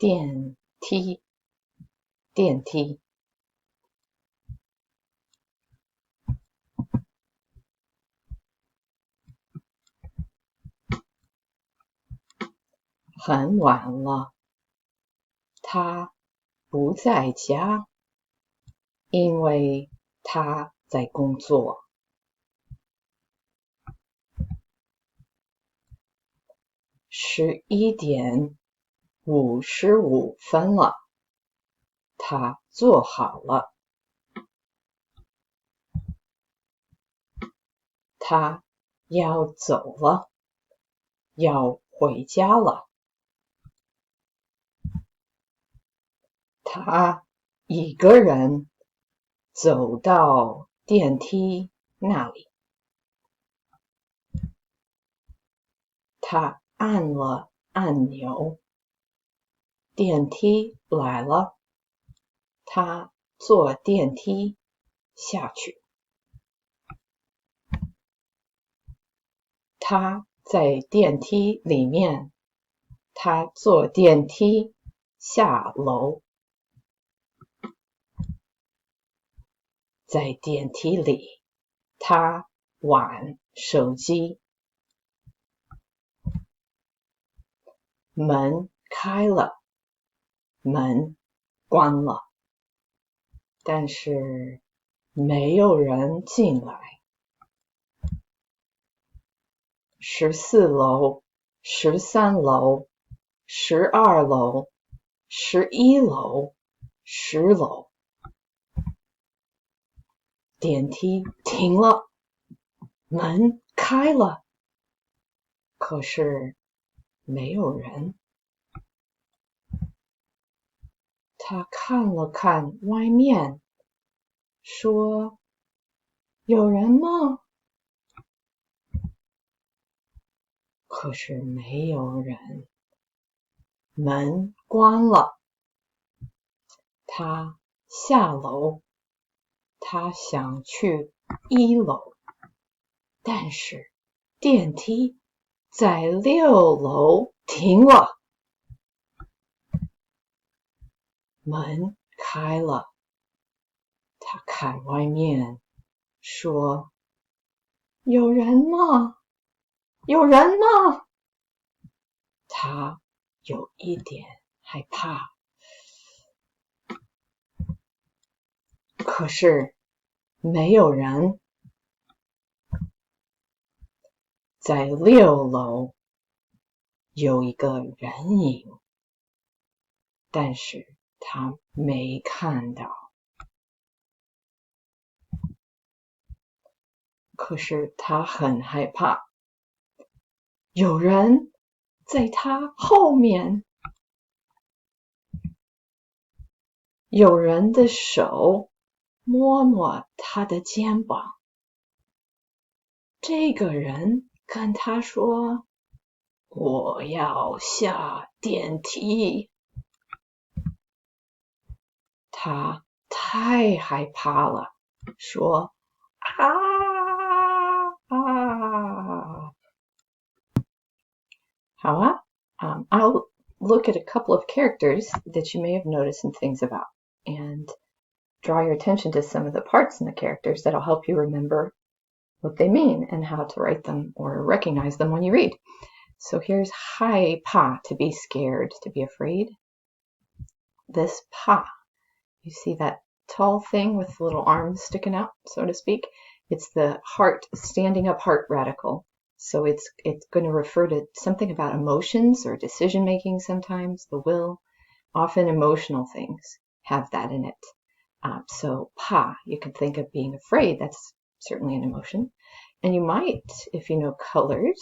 电梯，电梯。很晚了，他不在家，因为他在工作。11:55了，他做好了。他要走了，要回家了。他一个人走到电梯那里，他按了按钮，电梯来了，他坐电梯下去。他在电梯里面，他坐电梯下楼。在电梯里，他玩手机。门开了，门关了，但是没有人进来。14楼、13楼、12楼、11楼、10楼。电梯停了，门开了，可是没有人。他看了看外面，说：“有人吗？”可是没有人。门关了，他下楼。他想去1楼，但是电梯在6楼停了。门开了，他看外面，说：“有人吗？有人吗？”他有一点害怕。可是没有人。在6楼有一个人影，但是他没看到。可是他很害怕，有人在他后面，有人的手摸摸他的肩膀。这个人跟他说：“我要下电梯。”他太害怕了，说：“啊啊！”好啊，I'll look at a couple of characters that you may have noticed some things about and draw your attention to some of the parts in the characters that'll help you remember what they mean and how to write them or recognize them when you read. So here's 害怕, to be scared, to be afraid. This 怕, you see that tall thing with little arms sticking out, so to speak? It's the heart, standing up heart radical. So it's going to refer to something about emotions or decision making sometimes, the will. Often emotional things have that in it. So 怕, you can think of being afraid. That's certainly an emotion. And you might, if you know colors,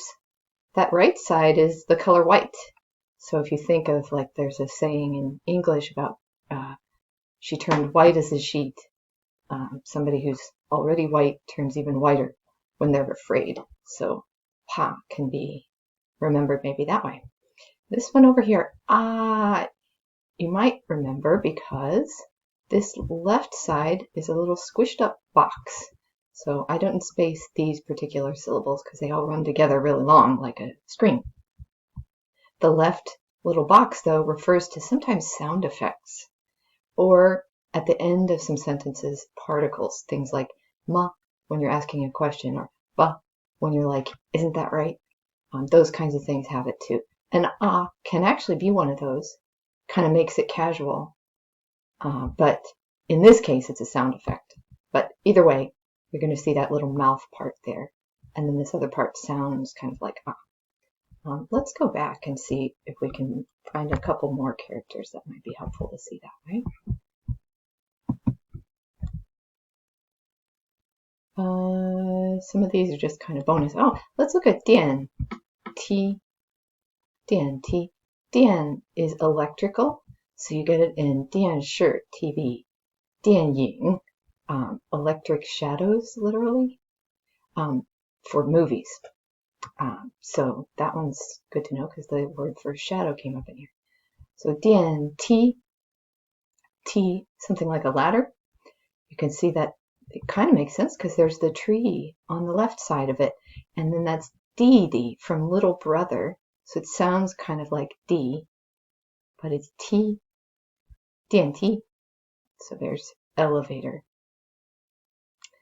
that right side is the color white. So if you think of, like, there's a saying in English about she turned white as a sheet. Somebody who's already white turns even whiter when they're afraid. So 怕 can be remembered maybe that way. This one over here, you might remember because this left side is a little squished up box. So I don't space these particular syllables because they all run together really long like a string. The left little box, though, refers to sometimes sound effects, or at the end of some sentences, particles, things like ma when you're asking a question, or ba when you're like, isn't that right? Those kinds of things have it too. And can actually be one of those. Kind of makes it casual, but in this case, it's a sound effect. But either way, you're going to see that little mouth part there, and then this other part sounds kind of like let's go back and see if we can find a couple more characters that might be helpful to see that way. Some of these are just kind of bonus. Oh, let's look at dian. Dian is electrical, so you get it in dian shi TV. Dian ying, electric shadows, literally, for movies. So that one's good to know because the word for shadow came up in here. So dian ti, something like a ladder. You can see that it kind of makes sense because there's the tree on the left side of it, and then that's di from little brother, so it sounds kind of like D, but it's T, dian ti. So there's elevator.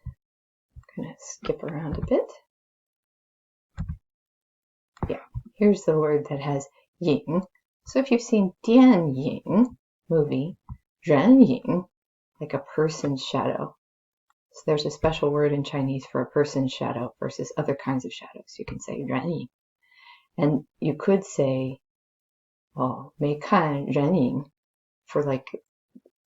I'm gonna skip around a bit. Yeah, here's the word that has ying. So if you've seen dian ying movie, ren ying, like a person's shadow. So there's a special word in Chinese for a person's shadow versus other kinds of shadows. You can say ren ying. And you could say, oh, 没看人影, for like,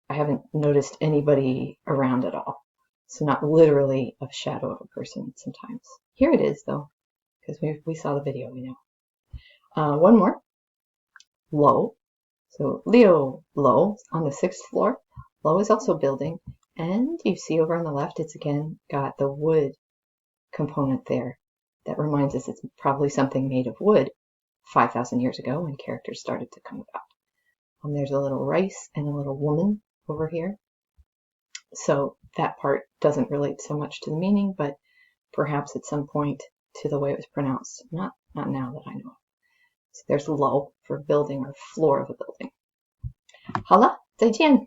I haven't noticed anybody around at all. So not literally a shadow of a person sometimes. Here it is though, because we saw the video, we know. One more. Low. So Liu Low on the 6th floor. Low is also building. And you see over on the left, it's again got the wood component there. That reminds us it's probably something made of wood 5,000 years ago when characters started to come about. There's a little rice and a little woman over here. So that part doesn't relate so much to the meaning, but perhaps at some point to the way it was pronounced. Not now that I know of. So there's low for building or floor of a building. 好了，再见。